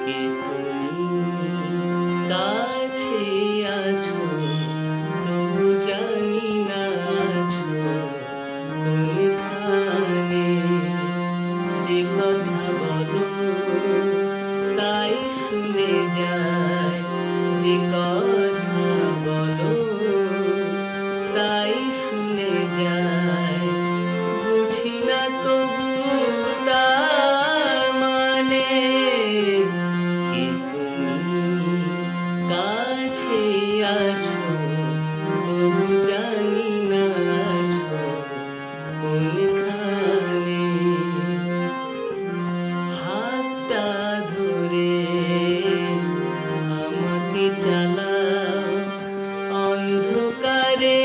কে তুমি কাছে আছো তবু জানি না আছো কোনখানে। যে কথা বলো তাই শুনে যায়, যে কথা বলো তাই শুনে যায়। বুঝি না তবু তার মানে, কে তুমি কাছে আছো তবু জানি না আছো কোনখানে। হাতটা ধরে আমাকে চালাও, অন্ধকারে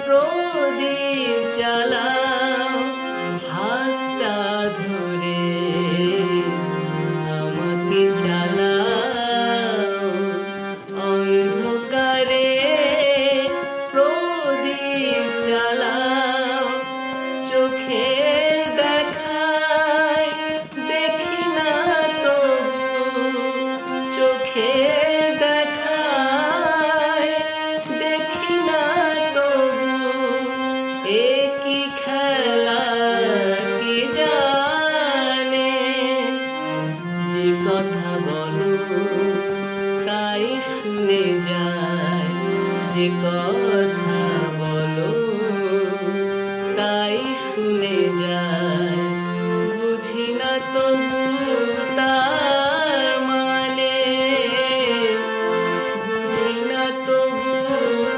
প্রদীপ জ্বালাও। হাতটা ধরে আমাকে চালাও, অন্ধকারে প্রদীপ জ্বালাও। চোখে দেখায় দেখি না তবু, চোখে দেখায় দেখি না তবু। এ কি খেলা কে জানে, যে কথা বলো তাই শুনে যায়, যে কথা বলো তাই শুনে যায়। বুঝি না তবু তার মানে, বুঝি না তবু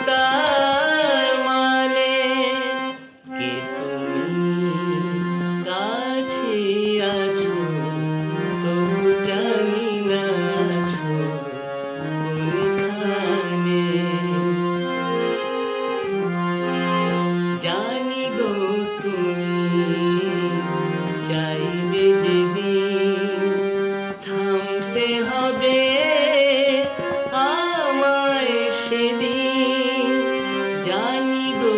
তার মানে। কে তুমি কাছে আছো তবু জানি না আছো কোনখানে। জানি গো তুমি চাইবে যেদিন থামতে হবে আমায় সেদিন। জানি গো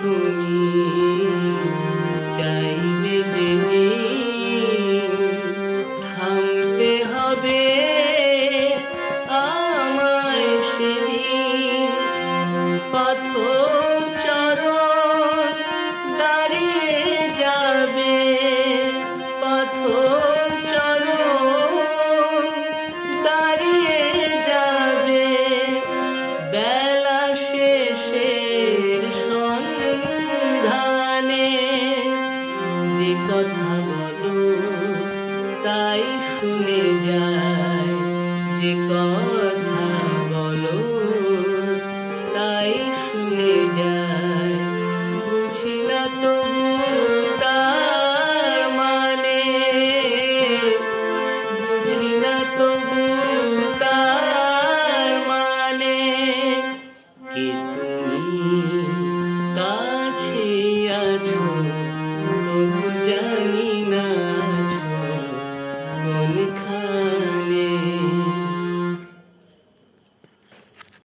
তুমি চাইবে যেদিন থামতে হবে আমায় সেদিন। পাথর চরণ দাঁড়িয়ে যাবে, পাথর চরণ দাঁড়িয়ে যাবে। বেলা শেষের সন্ধানে, যে কথা বলো তাই শুনে যায়, যে কথা